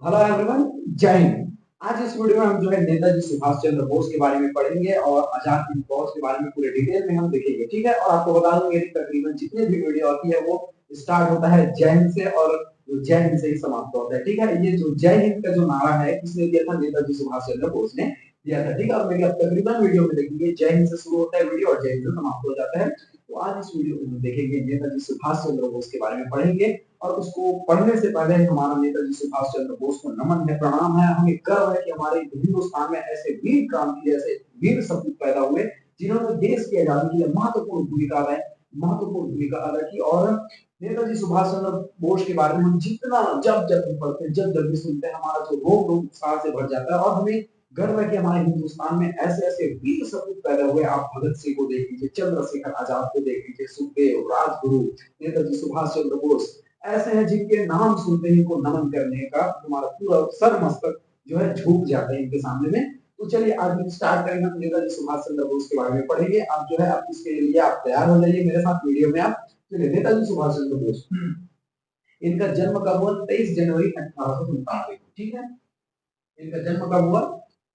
Hello everyone, जय हिंद। आज इस वीडियो में हम जो है नेताजी सुभाष चंद्र बोस के बारे में पढ़ेंगे और आजाद हिंद फौज के बारे में पूरे डिटेल में हम देखेंगे। ठीक है, और आपको बता दूं, मेरी तकरीबन जितनी भी वीडियो आती है वो स्टार्ट होता है जय हिंद से और जय हिंद से ही समाप्त होता है। ठीक है, ये जो जय हिंद का जो नारा है किसने दिया था? नेताजी सुभाष चंद्र बोस ने दिया था। ठीक है, और मेरी आप तकरीबन वीडियो में देखेंगे जय हिंद से शुरू होता है वीडियो और जय हिंद से समाप्त हो जाता है। तो आज इस वीडियो में हम देखेंगे नेताजी सुभाष चंद्र बोस के बारे में पढ़ेंगे, और उसको पढ़ने से पहले हमारा नेताजी सुभाष चंद्र बोस को नमन है, प्रणाम है। हमें गर्व है कि हमारे हिंदुस्तान में ऐसे वीर क्रांति जैसे वीर सपूत पैदा हुए जिन्होंने देश की आजादी के लिए महत्वपूर्ण भूमिका अदा की। और नेताजी सुभाष चंद्र बोस के बारे में हम जितना जब जब भी पढ़ते हैं, जब जब भी सुनते हैं, हमारा जो रोम रोम उत्साह से भर जाता है। और हमें गर्व है कि हमारे हिंदुस्तान में ऐसे ऐसे वीर सपूत पैदा हुए। आप भगत सिंह को देख लीजिए, चंद्रशेखर आजाद को देख लीजिए, सुखदेव, राजगुरु, नेताजी सुभाष चंद्र बोस ऐसे हैं जिनके नाम सुनते ही को नमन करने का हमारा पूरा सर मस्तक जो है झुक जाता है इनके सामने में। तो चलिए आज हम स्टार्ट करेंगे। हम नेताजी सुभाष चंद्र बोस के बारे में पढ़ेंगे। आप जो है आप इसके लिए आप तैयार हो जाइए मेरे साथ वीडियो में। आप चलिए, नेताजी सुभाष चंद्र बोस, इनका जन्म कब हुआ? 23 जनवरी 1897। ठीक है, इनका जन्म कब हुआ?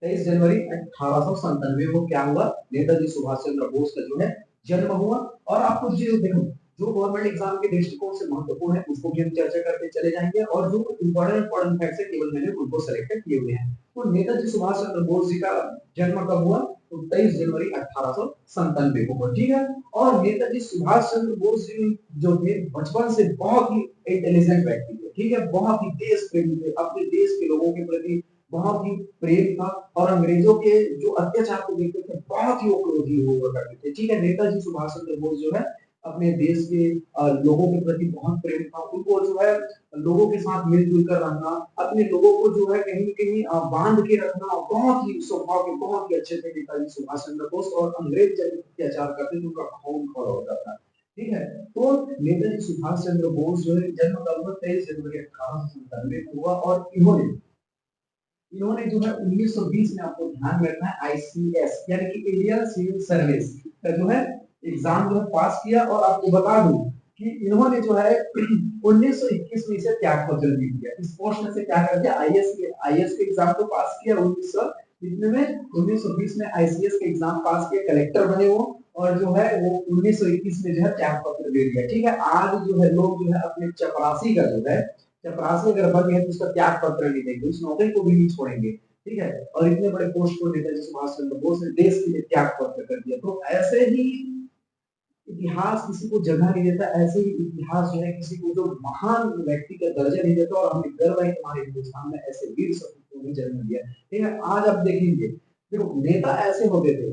23 जनवरी 1897 को क्या हुआ? नेताजी सुभाष चंद्र बोस का जो है जन्म हुआ। और आपको जो देखो, जो गवर्नमेंट एग्जाम के दृष्टिकोण से महत्वपूर्ण है उसको भी हम चर्चा करते चले जाएंगे, और जो इंपॉर्टेंट फैक्ट्स है केवल मैंने उनको सेलेक्ट किए हुए हैं। तो नेताजी सुभाष चंद्र बोस जी का जन्म कब हुआ? तो 23 जनवरी 1897 को हुआ। ठीक है, और नेताजी सुभाष चंद्र बोस जी जो थे बचपन से बहुत ही इंटेलिजेंट व्यक्ति थे। ठीक है, बहुत ही देश प्रेमी थे, अपने देश के लोगों के प्रति बहुत ही प्रेम था, और अंग्रेजों के जो अत्याचार को देखते थे बहुत ही वो क्रोधी हुआ करते थे। ठीक है, नेताजी सुभाष चंद्र बोस जो है अपने देश के लोगों के प्रति बहुत प्रेम था। उनको जो है लोगों के साथ मिलजुल कर रहना, अपने लोगों को जो है कहीं कहीं बांध के रखना बहुत ही स्वभाव के बहुत ही अच्छे थे नेताजी सुभाष चंद्र बोस। और अंग्रेज जब अत्याचार करते थे उनका खून खौला होता था। ठीक है, तो नेताजी सुभाष चंद्र बोस जो है जन्म कब हुआ? 23 जनवरी 1897 को हुआ। और इन्होंने जो है 1920 में, आपको ध्यान में रखना है, आईसीएस यानी कि इंडियन सिविल सर्विस का जो है एग्जाम जो है पास किया। और आपको बता दूं कि इन्होंने जो है 1921 में इसे त्याग पत्र दे दिया। इस पोस्ट में से क्या कर दिया? आईएएस के एग्जाम को पास किया 1920 में आईसीएस के एग्जाम पास किया, कलेक्टर बने वो। और जो है वो 1921 में जो है त्याग पत्र दे दिया। ठीक है, आज जो है लोग जो है अपने चपरासी का जो है चपरासी अगर बन गए तो उसका त्याग पत्र नहीं देंगे, उस नौकरी को भी नहीं छोड़ेंगे। ठीक है, और इतने बड़े पोस्ट को नेताजी सुभाष चंद्र बोस ने देश के लिए त्याग पत्र कर दिया। तो ऐसे ही इतिहास किसी को जगह नहीं देता, ऐसे ही इतिहास जो है किसी को जो महान व्यक्ति का दर्जा नहीं देता। और हमें गर्व है कि हमारे हिंदुस्तान में ऐसे वीर सपूतों ने जन्म दिया। ठीक है, आज आप देखेंगे, देखो नेता ऐसे होते थे,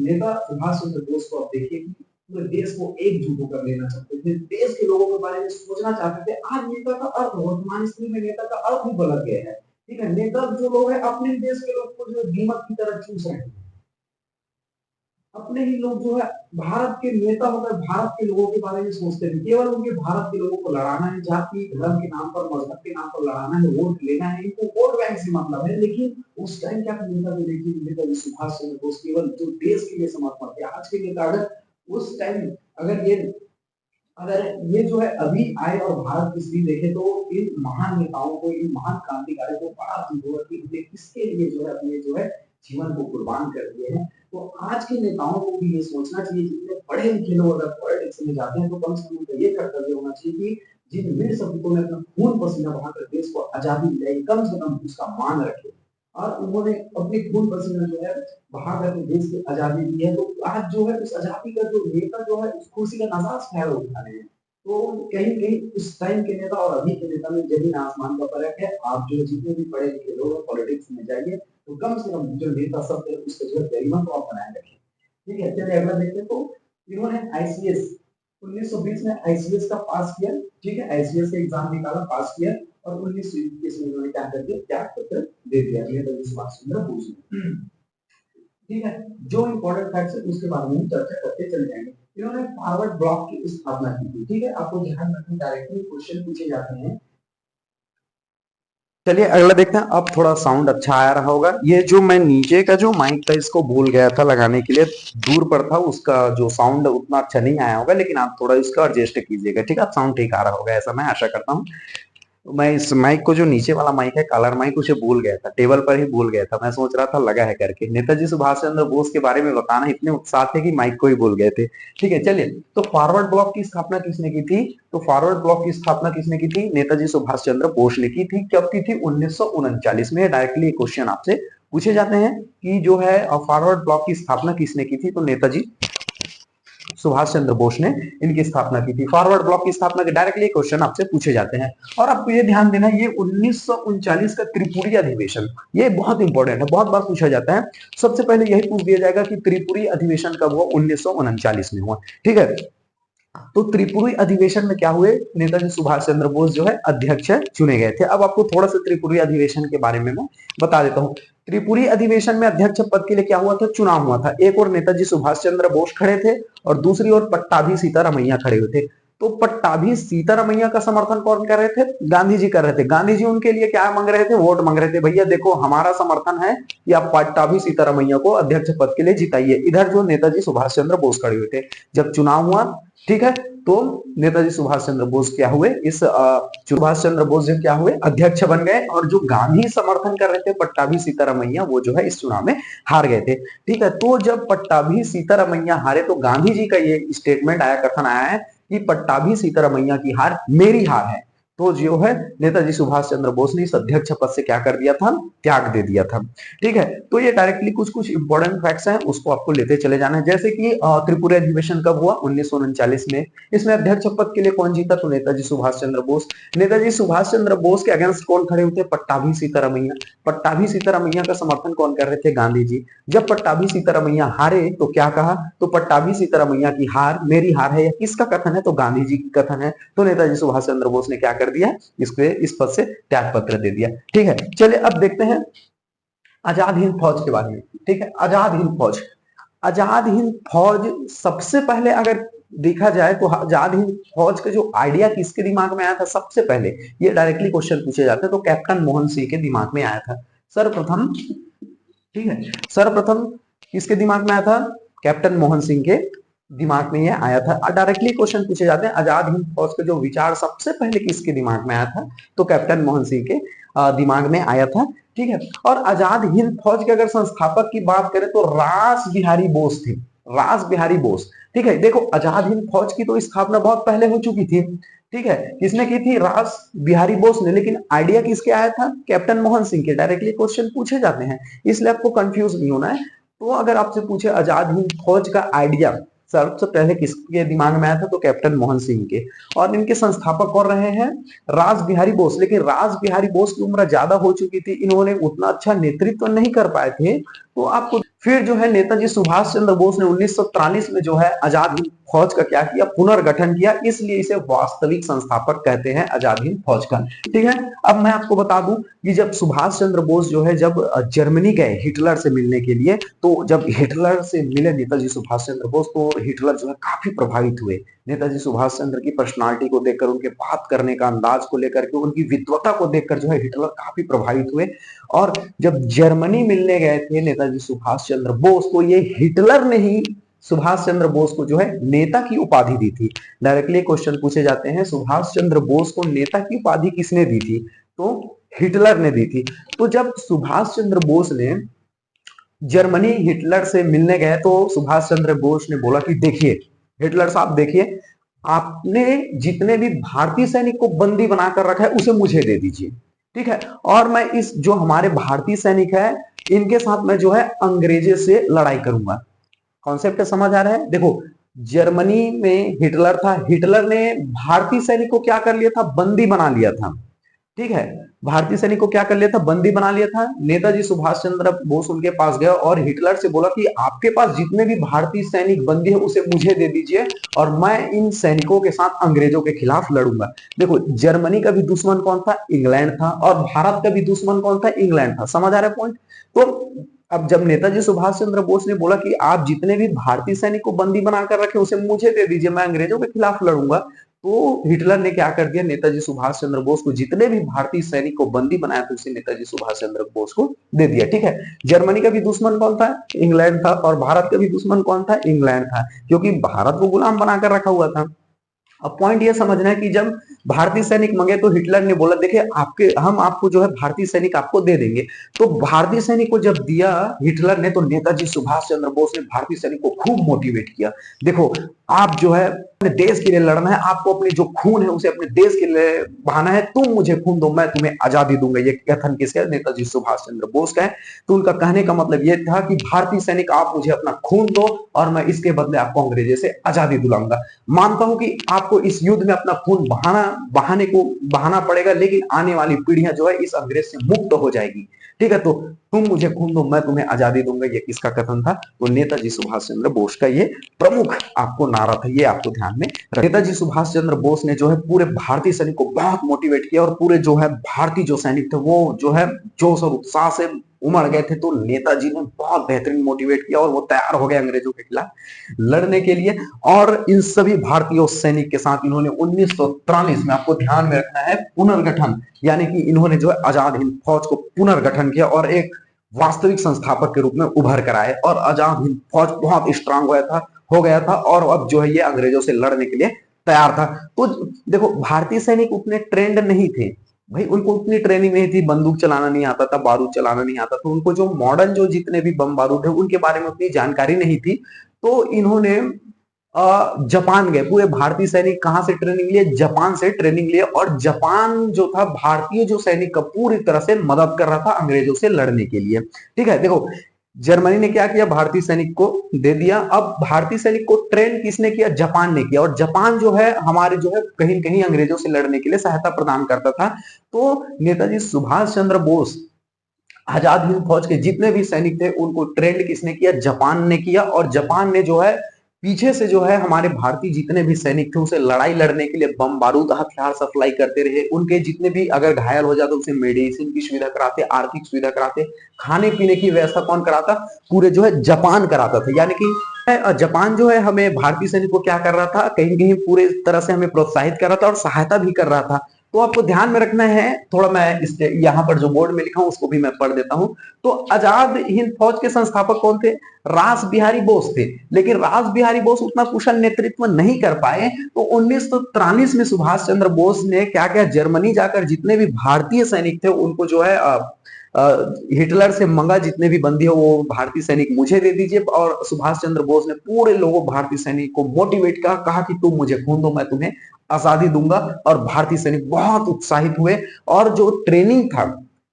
नेता सुभाष चंद्र बोस को आप देखिए कि पूरे देश को एकजुट होकर लेना चाहते थे, देश के लोगों के बारे में सोचना चाहते थे। आज नेता का अर्थ वर्तमान स्थिति में नेता का अर्थ ही बदल गया है। ठीक है, नेता जो लोग हैं अपने देश के लोग को जो दीमक की तरह चूस रहे हैं। अपने ही लोग जो है भारत के नेता होकर भारत के लोगों के बारे में सोचते हैं, केवल उनके भारत के लोगों को लड़ाना है, जाति धर्म के नाम पर, मजहब के नाम पर लड़ाना है, वोट लेना है, इनको वोट बैंक से मतलब है। लेकिन उस टाइम क्या नेता को देखिए, नेताजी सुभाष चंद्र बोस केवल जो देश के लिए समर्पण थे। आज के नेता अगर उस टाइम अगर ये जो है अभी आए और भारत की स्थिति देखे तो इन महान नेताओं को, इन महान क्रांतिकारियों को बड़ा दुख होगा कि उन्हें किसके लिए जो है अपने जो है जीवन को कुर्बान कर दिए हैं। तो आज के नेताओं को भी ये सोचना चाहिए, जितने पढ़े लिखे लोग अगर पॉलिटिक्स में जाते हैं तो कम से कम उनका ये कर्तव्य होना चाहिए कि जिन वीर सपूतों ने अपना खून पसीना बहाकर देश को आजादी दिलाई, कम से कम उसका मान रखे। और उन्होंने अपने खून पसीना जो है बहाकर अपने देश की आजादी दी है। तो आज जो है उस आजादी का जो नेता जो है उस खुशी का नाजायज फायदा उठा रहे हैं। तो कहीं कहीं उस टाइम के नेता और अभी के नेता में जमीन आसमान का फर्क है। आप जो जितने भी पढ़े लिखे लोग हैं पॉलिटिक्स में जाइए तो कम से कम जो नेता सब है उसका जो है गरिमा को आप बनाए रखें। ठीक है, चलिए अगला देखते हैं। तो इन्होंने आईसीएस 1920 में आईसीएस का पास किया। ठीक है, आईसीएस का एग्जाम निकाला, पास किया, और 1921 में इन्होंने क्या कर दिया? त्याग पत्र दे दिया नेताजी सुभाष चंद्र बोस ने। ठीक है, जो इंपॉर्टेंट फैक्ट्स है उसके बारे में हम चर्चा करते चले जाएंगे। इन्होंने फॉरवर्ड ब्लॉक की स्थापना की थी। ठीक है, आपको ध्यान रखना, डायरेक्टली क्वेश्चन पूछे जाते हैं। चलिए अगला देखते हैं। अब थोड़ा साउंड अच्छा आ रहा होगा। ये जो मैं नीचे का जो माइक था इसको भूल गया था लगाने के लिए, दूर पर था, उसका जो साउंड उतना अच्छा नहीं आया होगा, लेकिन आप थोड़ा इसका एडजस्ट कीजिएगा। ठीक है, साउंड ठीक आ रहा होगा ऐसा मैं आशा करता हूँ। मैं इस माइक को, जो नीचे वाला माइक है कॉलर माइक, उसे भूल गया था, टेबल पर ही भूल गया था। मैं सोच रहा था लगा है करके। नेताजी सुभाष चंद्र बोस के बारे में बताना इतने उत्साह थे कि माइक को ही भूल गए थे। ठीक है, चलिए। तो फॉरवर्ड ब्लॉक की स्थापना किसने की थी? तो फॉरवर्ड ब्लॉक की स्थापना किसने की थी? नेताजी सुभाष चंद्र बोस ने की थी। कब की थी? 1939 में। डायरेक्टली क्वेश्चन आपसे पूछे जाते हैं कि जो है फॉरवर्ड ब्लॉक की स्थापना किसने की थी? तो नेताजी सुभाष चंद्र बोस ने इनकी स्थापना की थी। फॉरवर्ड ब्लॉक की स्थापना के डायरेक्टली क्वेश्चन आपसे पूछे जाते हैं। और आपको ये ध्यान देना, ये 1939 का त्रिपुरी अधिवेशन, ये बहुत इंपॉर्टेंट है, बहुत बार पूछा जाता है। सबसे पहले यही पूछ दिया जाएगा कि त्रिपुरी अधिवेशन कब हुआ? 1939 में हुआ। ठीक है, तो त्रिपुरी अधिवेशन में क्या हुए? नेताजी सुभाष चंद्र बोस जो है अध्यक्ष चुने गए थे। अब आपको थोड़ा सा त्रिपुरी अधिवेशन के बारे में मैं बता देता हूँ। त्रिपुरी अधिवेशन में अध्यक्ष पद के लिए क्या हुआ था? चुनाव हुआ था। एक और नेताजी सुभाष चंद्र बोस खड़े थे और दूसरी ओर पट्टाभी सीतारामैया खड़े हुए थे। तो पट्टाभी सीतारामैया का समर्थन कौन कर रहे थे? गांधी जी कर रहे थे। गांधी जी उनके लिए क्या मांग रहे थे? वोट मांग रहे थे। भैया देखो, हमारा समर्थन है कि आप पट्टाभी सीतारामैया को अध्यक्ष पद के लिए जिताइए। इधर जो नेताजी सुभाष चंद्र बोस खड़े हुए थे। जब चुनाव हुआ, ठीक है, तो नेताजी सुभाष चंद्र बोस क्या हुए? इस सुभाष चंद्र बोस जो क्या हुए? अध्यक्ष बन गए। और जो गांधी समर्थन कर रहे थे पट्टाभी सीतारामैया, वो जो है इस चुनाव में हार गए थे। ठीक है, तो जब पट्टाभी सीतारामैया हारे तो गांधी जी का ये स्टेटमेंट आया, कथन आया है कि पट्टाभी सीतारामैया की हार मेरी हार है। तो जो है नेताजी सुभाष चंद्र बोस ने इस अध्यक्ष पद से क्या कर दिया था? त्याग दे दिया था। ठीक है, तो ये डायरेक्टली कुछ कुछ इंपॉर्टेंट फैक्ट्स हैं, उसको आपको लेते चले जाना है। जैसे कि त्रिपुरा अधिवेशन कब हुआ? 1939 में। इसमें अध्यक्ष पद के लिए कौन जीता? तो नेताजी सुभाष चंद्र बोस। नेताजी सुभाष चंद्र बोस के अगेंस्ट कौन खड़े हुए थे? पट्टाभी सीतारामैया। पट्टाभी सीतारामैया का समर्थन कौन कर रहे थे? गांधी जी। जब पट्टाभी सीतारामैया हारे तो क्या कहा? तो पट्टाभी सीतारामैया की हार मेरी हार है। किसका कथन है? तो गांधी जी की कथन है। तो नेताजी सुभाष चंद्र बोस ने क्या कर दिया? इस पद से त्याग पत्र दे दिया। ठीक है, चलिए अब देखते हैं आजाद हिंद फौज के बारे में। ठीक है, आजाद हिंद फौज। आजाद हिंद फौज सबसे पहले अगर देखा जाए तो आजाद हिंद फौज का जो आइडिया किसके दिमाग में आया था सबसे पहले? ये डायरेक्टली क्वेश्चन पूछे जाते हैं, तो कैप्टन मोहन सिंह के दिमाग में आया था सर्वप्रथम। ठीक है, सर्वप्रथम किसके दिमाग में आया था? कैप्टन मोहन सिंह के दिमाग में ये आया था। डायरेक्टली क्वेश्चन पूछे जाते हैं आजाद हिंद फौज का जो विचार सबसे पहले किसके दिमाग में आया था? तो कैप्टन मोहन सिंह के दिमाग में आया था। ठीक है, और आजाद हिंद फौज के अगर संस्थापक की बात करें तो रास बिहारी बोस थे। रास बिहारी बोस। ठीक है, देखो आजाद हिंद फौज की तो स्थापना बहुत पहले हो चुकी थी। ठीक है, किसने की थी? रास बिहारी बोस ने। लेकिन आइडिया किसके आया था? कैप्टन मोहन सिंह के। डायरेक्टली क्वेश्चन पूछे जाते हैं, इसलिए आपको कंफ्यूज नहीं होना है। तो अगर आपसे पूछे आजाद हिंद फौज का आइडिया सबसे पहले किसके दिमाग में आया था? तो कैप्टन मोहन सिंह के। और इनके संस्थापक कौन रहे हैं? रास बिहारी बोस। लेकिन रास बिहारी बोस की उम्र ज्यादा हो चुकी थी, इन्होंने उतना अच्छा नेतृत्व नहीं कर पाए थे। तो आपको फिर जो है नेताजी सुभाष चंद्र बोस ने 1943 में जो है आजाद हिंद फौज का क्या किया? पुनर्गठन किया। इसलिए इसे वास्तविक संस्थापक कहते हैं आजाद हिंद फौज का। ठीक है, अब मैं आपको बता दूं कि जब सुभाष चंद्र बोस जो है जब जर्मनी गए हिटलर से मिलने के लिए, तो जब हिटलर से मिले नेताजी सुभाष चंद्र बोस, तो हिटलर जो है काफी प्रभावित हुए। नेताजी सुभाष चंद्र की पर्सनालिटी को देखकर, उनके बात करने का अंदाज को लेकर के, उनकी विद्वता को देखकर जो है हिटलर काफी प्रभावित हुए। और जब जर्मनी मिलने गए थे नेताजी सुभाष चंद्र बोस, तो ये हिटलर ने ही सुभाष चंद्र बोस को जो है नेता की उपाधि दी थी। डायरेक्टली क्वेश्चन पूछे जाते हैं सुभाष चंद्र बोस को नेता की उपाधि किसने दी थी? तो हिटलर ने दी थी। तो जब सुभाष चंद्र बोस ने जर्मनी हिटलर से मिलने गए तो सुभाष चंद्र बोस ने बोला कि देखिए हिटलर साहब, देखिए आपने जितने भी भारतीय सैनिक को बंदी बनाकर रखा है उसे मुझे दे दीजिए। ठीक है, और मैं इस जो हमारे भारतीय सैनिक है इनके साथ मैं जो है अंग्रेजों से लड़ाई करूंगा। कॉन्सेप्ट समझ आ रहा है? देखो जर्मनी में हिटलर था, हिटलर ने भारतीय सैनिक को क्या कर लिया था? बंदी बना लिया था। ठीक है, भारतीय सैनिक को क्या कर लिया था? बंदी बना लिया था। नेताजी सुभाष चंद्र बोस उनके पास गया और हिटलर से बोला कि आपके पास जितने भी भारतीय सैनिक बंदी है उसे मुझे दे दीजिए और मैं इन सैनिकों के साथ अंग्रेजों के खिलाफ लड़ूंगा। देखो जर्मनी का भी दुश्मन कौन था? इंग्लैंड था। और भारत का भी दुश्मन कौन था? इंग्लैंड था। समझ आ रहा है पॉइंट? तो अब जब नेताजी सुभाष चंद्र बोस ने बोला कि आप जितने भी भारतीय सैनिक को बंदी बनाकर रखे उसे मुझे दे दीजिए, मैं अंग्रेजों के खिलाफ लड़ूंगा, तो हिटलर ने क्या कर दिया? नेताजी सुभाष चंद्र बोस को जितने भी भारतीय सैनिक को बंदी बनाया था उसे नेताजी सुभाष चंद्र बोस को दे दिया। ठीक है, जर्मनी का भी दुश्मन कौन था? इंग्लैंड था। और भारत का भी दुश्मन कौन था? इंग्लैंड था, क्योंकि भारत को गुलाम बनाकर रखा हुआ था। अब पॉइंट ये समझना है कि जब भारतीय सैनिक मांगे तो हिटलर ने बोला देखिए आपके हम आपको जो है भारतीय सैनिक आपको दे देंगे। तो भारतीय सैनिक को जब दिया हिटलर ने, तो नेताजी सुभाष चंद्र बोस ने भारतीय सैनिक को खूब मोटिवेट किया। देखो आप जो है अपने देश के लिए लड़ना है, आपको अपने जो खून है उसे अपने देश के लिए बहाना है, तुम मुझे खून दो मैं तुम्हें आजादी दूंगा। ये कथन किसका? नेताजी सुभाष चंद्र बोस का है। तो उनका कहने का मतलब ये था कि भारतीय सैनिक आप मुझे अपना खून दो और मैं इसके बदले आपको अंग्रेजों से आजादी दिलाऊंगा। मानता हूं कि आपको इस युद्ध में अपना खून बहाना पड़ेगा, लेकिन आने वाली पीढ़ियां जो है इस अंग्रेज से मुक्त हो जाएगी। ठीक है, तो तुम मुझे खून दो मैं तुम्हें आजादी दूंगा, ये किसका कथन था? तो नेताजी सुभाष चंद्र बोस का ये प्रमुख आपको नारा था, ये आपको ध्यान में रखना। नेताजी सुभाष चंद्र बोस ने जो है पूरे भारतीय सैनिक को बहुत मोटिवेट किया और पूरे जो है भारतीय जो सैनिक थे वो जो है जोश और उत्साह से उमड़ गए थे। तो नेताजी ने बहुत बेहतरीन मोटिवेट किया और वो तैयार हो गए अंग्रेजों के खिलाफ लड़ने के लिए। और इन सभी भारतीय सैनिक के साथ इन्होंने 1943 में, आपको ध्यान में रखना है, पुनर्गठन, यानी कि इन्होंने जो है आजाद हिंद फौज को पुनर्गठन किया और एक वास्तविक संस्थापक के रूप में उभर कर आए। और आजाद हिंद फौज बहुत स्ट्रांग हो गया था और अब जो है ये अंग्रेजों से लड़ने के लिए तैयार था। तो देखो भारतीय सैनिक उतने ट्रेंड नहीं थे भाई, उनको उतनी ट्रेनिंग नहीं थी, बंदूक चलाना नहीं आता था, बारूद चलाना नहीं आता था, उनको जो मॉडर्न जो जितने भी बम बारूद है उनके बारे में उतनी जानकारी नहीं थी। तो इन्होंने जापान गए। पूरे भारतीय सैनिक कहां से ट्रेनिंग लिए? जापान से ट्रेनिंग लिए। और जापान जो था भारतीय जो सैनिक का पूरी तरह से मदद कर रहा था अंग्रेजों से लड़ने के लिए। ठीक है, देखो जर्मनी ने क्या किया? भारतीय सैनिक को दे दिया। अब भारतीय सैनिक को ट्रेन किसने किया? जापान ने किया। और जापान जो है हमारे जो है कहीं कहीं अंग्रेजों से लड़ने के लिए सहायता प्रदान करता था। तो नेताजी सुभाष चंद्र बोस आजाद हिंद फौज के जितने भी सैनिक थे उनको ट्रेंड किसने किया? जापान ने किया। और जापान ने जो है पीछे से जो है हमारे भारतीय जितने भी सैनिक थे उसे लड़ाई लड़ने के लिए बम बारूद हथियार सप्लाई करते रहे। उनके जितने भी अगर घायल हो जाते उसे मेडिसिन की सुविधा कराते, आर्थिक सुविधा कराते, खाने पीने की व्यवस्था कौन कराता? पूरे जो है जापान कराता था। यानी कि जापान जो है हमें भारतीय सैनिक को क्या कर रहा था? कहीं कहीं पूरे तरह से हमें प्रोत्साहित कर रहा था और सहायता भी कर रहा था। तो आपको ध्यान में रखना है, थोड़ा मैं इस यहाँ पर जो बोर्ड में लिखा हूं उसको भी मैं पढ़ देता हूं। तो आजाद हिंद फौज के संस्थापक कौन थे? रास बिहारी बोस थे। लेकिन रास बिहारी बोस उतना कुशल नेतृत्व नहीं कर पाए। तो 1943 में सुभाष चंद्र बोस ने क्या किया? जर्मनी जाकर जितने भी भारतीय सैनिक थे उनको जो है हिटलर से मंगा, जितने भी बंदी हो वो भारतीय सैनिक मुझे दे दीजिए। और सुभाष चंद्र बोस ने पूरे लोगों भारतीय सैनिक को मोटिवेट किया, कहा कि तुम मुझे खून दो मैं तुम्हें आजादी दूंगा। और भारतीय सैनिक बहुत उत्साहित हुए। और जो ट्रेनिंग था,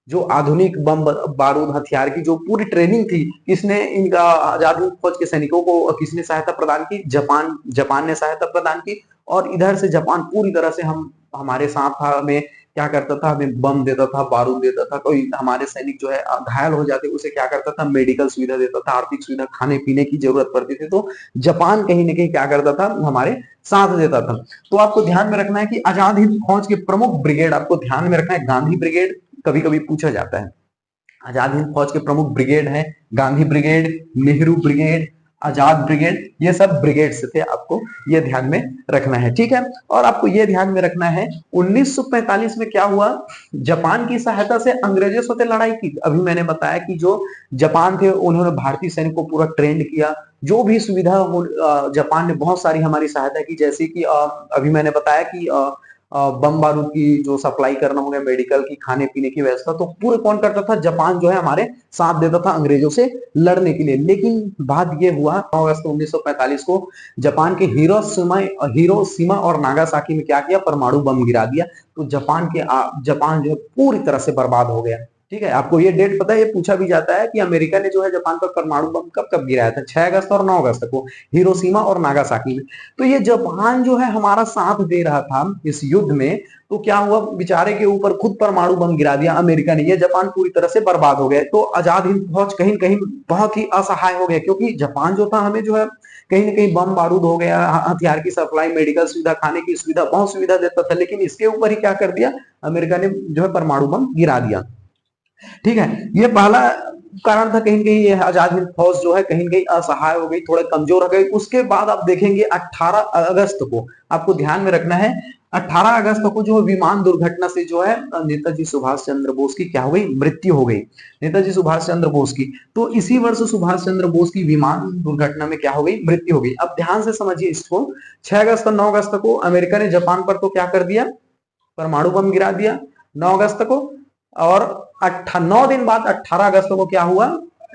जो आधुनिक बम बारूद हथियार की जो पूरी ट्रेनिंग थी, किसने इनका आजाद हिंद फौज के सैनिकों को किसने सहायता प्रदान की? जापान ने सहायता प्रदान की। और इधर से जापान पूरी तरह से हमारे साथ था, हमें क्या करता था? हमें बम देता था, बारूद देता था। कोई हमारे सैनिक जो है घायल हो जाते उसे क्या करता था? मेडिकल सुविधा देता था, आर्थिक सुविधा, खाने पीने की जरूरत पड़ती थी तो जापान कहीं ना कहीं क्या करता था? हमारे साथ देता था। तो आपको ध्यान में रखना है कि आजाद हिंद फौज के प्रमुख ब्रिगेड, आपको ध्यान में रखना है, गांधी ब्रिगेड कभी कभी पूछा जाता है। आजाद हिंद फौज के प्रमुख ब्रिगेड है गांधी ब्रिगेड, नेहरू ब्रिगेड, आजाद ब्रिगेड, ये सब ब्रिगेड से थे, आपको ये ध्यान में रखना है। ठीक है, और आपको ये ध्यान में रखना है 1945 में क्या हुआ? जापान की सहायता से अंग्रेजों से लड़ाई की। अभी मैंने बताया कि जो जापान थे उन्होंने भारतीय सैनिक को पूरा ट्रेंड किया, जो भी सुविधा जापान ने बहुत सारी हमारी सहायता की। जैसे कि अभी मैंने बताया कि बम बारूद की जो सप्लाई करना हो गया, मेडिकल की, खाने पीने की व्यवस्था, तो पूरे कौन करता था? जापान जो है हमारे साथ देता था अंग्रेजों से लड़ने के लिए। लेकिन बात ये हुआ 9 अगस्त 1945 को जापान के हिरोशिमा और नागासाकी में क्या किया? परमाणु बम गिरा दिया। तो जापान जो है पूरी तरह से बर्बाद हो गया। ठीक है, आपको ये डेट पता है? ये पूछा भी जाता है कि अमेरिका ने जो है जापान पर परमाणु बम कब कब गिराया था? 6 अगस्त और 9 अगस्त को, हिरोशिमा और नागासाकी में। तो ये जापान जो है हमारा साथ दे रहा था इस युद्ध में, तो क्या हुआ? बेचारे के ऊपर खुद परमाणु बम गिरा दिया अमेरिका ने, ये जापान पूरी तरह से बर्बाद हो गया। तो आजाद हिंद फौज कहीं कहीं बहुत ही असहाय हो गया, क्योंकि जापान जो था हमें जो है कहीं ना कहीं बम बारूद हो गया, हथियार की सप्लाई, मेडिकल सुविधा, खाने की सुविधा, बहुत सुविधा देता था, लेकिन इसके ऊपर ही क्या कर दिया? अमेरिका ने जो है परमाणु बम गिरा दिया। ठीक है, ये पहला कारण था, कहीं कहीं ये आजाद हिंद फौज जो है कहीं कहीं असहाय हो गई, थोड़े कमजोर हो गई। उसके बाद आप देखेंगे 18 अगस्त को, आपको ध्यान में रखना है, 18 अगस्त को जो विमान दुर्घटना से जो है नेताजी सुभाष चंद्र बोस की क्या हो गई? मृत्यु हो गई, नेताजी सुभाष चंद्र बोस की। तो इसी वर्ष सुभाष चंद्र बोस की विमान दुर्घटना में क्या हो गई? मृत्यु हो गई। अब ध्यान से समझिए इसको, 6 अगस्त और 9 अगस्त को अमेरिका ने जापान पर तो क्या कर दिया? परमाणु बम गिरा दिया 9 अगस्त को, और 9 दिन बाद 18 अगस्त को क्या हुआ,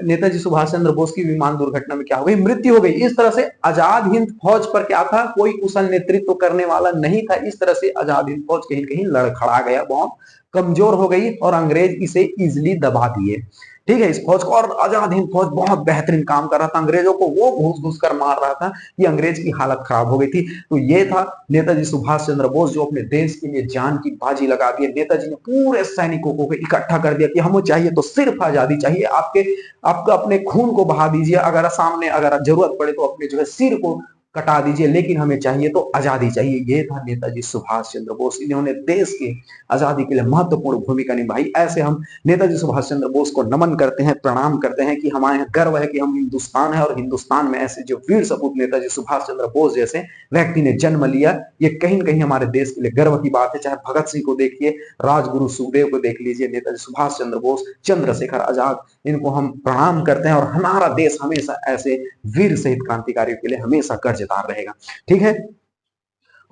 नेताजी सुभाष चंद्र बोस की विमान दुर्घटना में क्या हो गई, मृत्यु हो गई। इस तरह से आजाद हिंद फौज पर क्या था, कोई कुशल नेतृत्व करने वाला नहीं था। इस तरह से आजाद हिंद फौज कहीं कहीं लड़खड़ा गया, बहुत कमजोर हो गई और अंग्रेज इसे इजिली दबा दिए। ठीक है, इस फौज को, और आजाद हिंद फौज बहुत बेहतरीन काम कर रहा था, अंग्रेजों को वो घुस घुस कर मार रहा था कि अंग्रेज की हालत खराब हो गई थी। तो ये था नेताजी सुभाष चंद्र बोस जो अपने देश के लिए जान की बाजी लगा दी। नेताजी ने पूरे सैनिकों को इकट्ठा कर दिया कि हमें चाहिए तो सिर्फ आजादी चाहिए, आपका अपने खून को बहा दीजिए, अगर सामने अगर जरूरत पड़े तो अपने जो है सिर को कटा दीजिए, लेकिन हमें चाहिए तो आजादी चाहिए। ये था नेताजी सुभाष चंद्र बोस, इन्होंने देश की आजादी के लिए महत्वपूर्ण भूमिका निभाई। ऐसे हम नेताजी सुभाष चंद्र बोस को नमन करते हैं, प्रणाम करते हैं कि हमारे गर्व है कि हम हिंदुस्तान है, और हिंदुस्तान में ऐसे जो वीर सपूत नेताजी सुभाष चंद्र बोस जैसे व्यक्ति ने जन्म लिया, ये कहीं न कहीं हमारे देश के लिए गर्व की बात है। चाहे भगत सिंह को देखिए, राजगुरु सुखदेव को देख लीजिए, नेताजी सुभाष चंद्र बोस, चंद्रशेखर आजाद, इनको हम प्रणाम करते हैं, और हमारा देश हमेशा ऐसे वीर शहीद क्रांतिकारियों के लिए हमेशा कर्जदार रहेगा। ठीक है,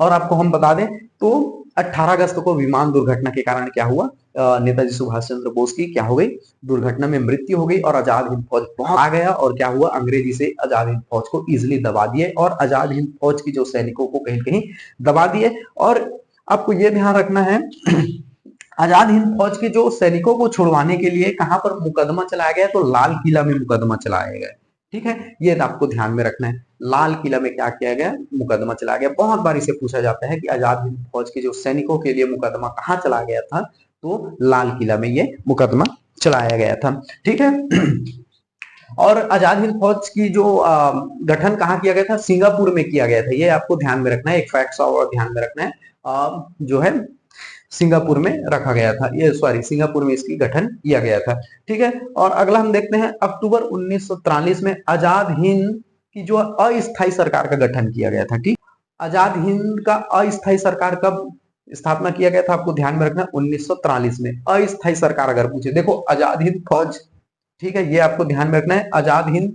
और आपको हम बता दें तो 18 अगस्त को विमान दुर्घटना के कारण क्या हुआ, नेताजी सुभाष चंद्र बोस की क्या हो गई, दुर्घटना में मृत्यु हो गई, और आजाद हिंद फौज बहुत आ गया, और क्या हुआ, अंग्रेजी से आजाद हिंद फौज को इजिली दबा दिए, और आजाद हिंद फौज की जो सैनिकों को कहीं कहीं दबा दिए। और आपको ये ध्यान रखना है आजाद हिंद फौज के जो सैनिकों को छुड़वाने के लिए कहां पर मुकदमा चलाया गया, तो लाल किला में मुकदमा चलाया गया। ठीक है, ये आपको ध्यान में रखना है, लाल किला में क्या किया गया, मुकदमा चलाया गया। बहुत बार इसे पूछा जाता है कि आजाद हिंद फौज के जो सैनिकों के लिए मुकदमा कहाँ चलाया गया था, तो लाल किला में ये मुकदमा चलाया गया था। ठीक है, और आजाद हिंद फौज की जो गठन कहाँ किया गया था, सिंगापुर में किया गया था। ये आपको ध्यान में रखना है, एक फैक्ट और ध्यान में रखना है, जो है सिंगापुर में रखा गया था, ये सिंगापुर में इसकी गठन किया गया था। ठीक है, और अगला हम देखते हैं, अक्टूबर 1943 में आजाद हिंद की जो अस्थायी सरकार का गठन किया गया था। ठीक, आजाद हिंद का अस्थायी सरकार कब स्थापना किया गया था, आपको ध्यान में रखना, 1943 में। अस्थायी सरकार अगर पूछे, देखो आजाद हिंद फौज, ठीक है, ये आपको ध्यान में रखना है, आजाद हिंद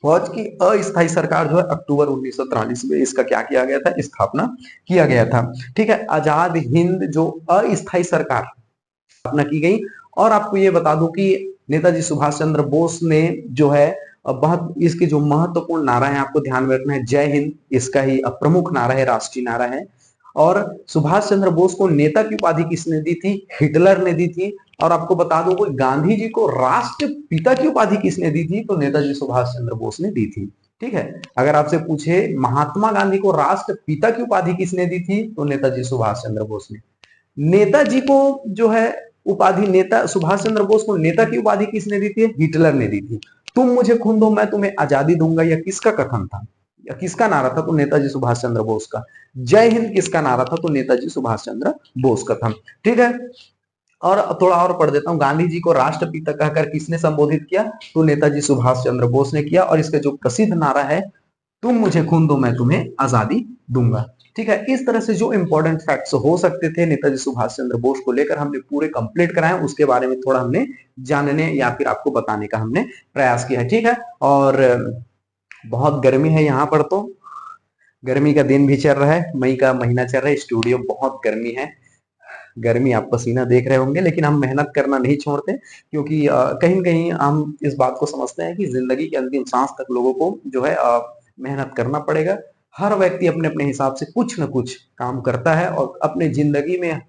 फौज की अस्थायी सरकार जो है अक्टूबर 1943 में इसका क्या किया गया था, स्थापना किया गया था। ठीक है, आजाद हिंद जो अस्थायी सरकार स्थापना की गई। और आपको ये बता दूं कि नेताजी सुभाष चंद्र बोस ने जो है बहुत इसके जो महत्वपूर्ण नारा है आपको ध्यान में रखना है, जय हिंद इसका ही प्रमुख नारा है, राष्ट्रीय नारा है। और सुभाष चंद्र बोस को नेता की उपाधि किसने दी थी, हिटलर ने दी थी। और आपको बता दूं कोई गांधी जी को राष्ट्रपिता की उपाधि किसने दी थी, तो नेताजी सुभाष चंद्र बोस ने दी थी। ठीक है, अगर आपसे पूछे महात्मा गांधी को राष्ट्रपिता की उपाधि किसने दी थी, तो नेताजी सुभाष चंद्र बोस ने। नेताजी को जो है उपाधि, नेता सुभाष चंद्र बोस को नेता की उपाधि किसने दी थी, हिटलर ने दी थी। तुम मुझे खून दो मैं तुम्हें आजादी दूंगा, यह किसका कथन था, या किसका नारा था, तो नेताजी सुभाष चंद्र बोस का। जय हिंद किसका नारा था, तो नेताजी सुभाष चंद्र बोस का था। ठीक है, और थोड़ा और पढ़ देता हूं, गांधी जी को राष्ट्रपिता कहकर किसने संबोधित किया, तो नेताजी सुभाष चंद्र बोस ने किया। और इसका जो प्रसिद्ध नारा है, तुम मुझे खून दो मैं तुम्हें आजादी दूंगा। ठीक है, इस तरह से जो इंपॉर्टेंट फैक्ट्स हो सकते थे नेताजी सुभाष चंद्र बोस को लेकर हमने पूरे कंप्लीट कराए, उसके बारे में थोड़ा हमने जानने या फिर आपको बताने का हमने प्रयास किया है। ठीक है, और बहुत गर्मी है यहाँ पर, तो गर्मी का दिन भी चल रहा है, मई का महीना चल रहा है, स्टूडियो बहुत गर्मी है, गर्मी आप पसीना देख रहे होंगे, लेकिन हम मेहनत करना नहीं छोड़ते, क्योंकि कहीं न कहीं हम इस बात को समझते हैं कि जिंदगी के अंतिम सांस तक लोगों को जो है मेहनत करना पड़ेगा। हर व्यक्ति अपने अपने हिसाब से कुछ न कुछ काम करता है, और अपने जिंदगी में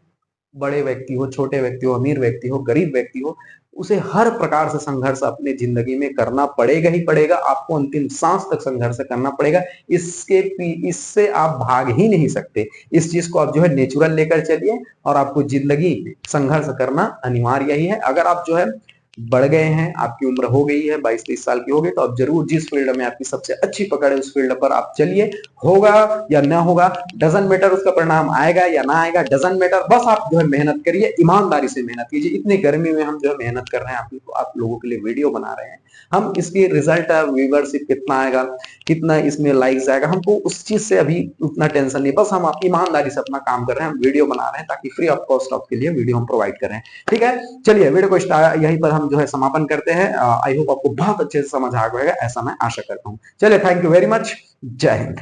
बड़े व्यक्ति हो, छोटे व्यक्ति हो, अमीर व्यक्ति हो, गरीब व्यक्ति हो, उसे हर प्रकार से संघर्ष अपने जिंदगी में करना पड़ेगा ही पड़ेगा। आपको अंतिम सांस तक संघर्ष करना पड़ेगा, इससे आप भाग ही नहीं सकते। इस चीज को आप जो है नेचुरल लेकर चलिए, और आपको जिंदगी संघर्ष करना अनिवार्य ही है। अगर आप जो है बढ़ गए हैं, आपकी उम्र हो गई है 22-23 साल की हो गई, तो आप जरूर जिस फील्ड में आपकी सबसे अच्छी पकड़ है उस फील्ड पर आप चलिए। होगा या ना होगा डजंट मैटर, उसका परिणाम आएगा या ना आएगा डजंट मैटर, बस आप जो है मेहनत करिए, ईमानदारी से मेहनत कीजिए। इतनी गर्मी में हम जो है मेहनत कर रहे हैं, आप लोगों के लिए वीडियो बना रहे हैं, हम इसकी रिजल्ट व्यूवरशिप कितना आएगा, कितना इसमें लाइक्स आएगा, हमको उस चीज से अभी उतना टेंशन नहीं, बस हम ईमानदारी से अपना काम कर रहे हैं, हम वीडियो बना रहे हैं ताकि फ्री ऑफ कॉस्ट आपके लिए वीडियो हम प्रोवाइड कर रहे हैं। ठीक है, चलिए वीडियो को यहीं पर हम जो है समापन करते हैं। आई होप आपको बहुत अच्छे से समझ आ गया, ऐसा मैं आशा करता हूं। चलिए, थैंक यू वेरी मच, जय हिंद।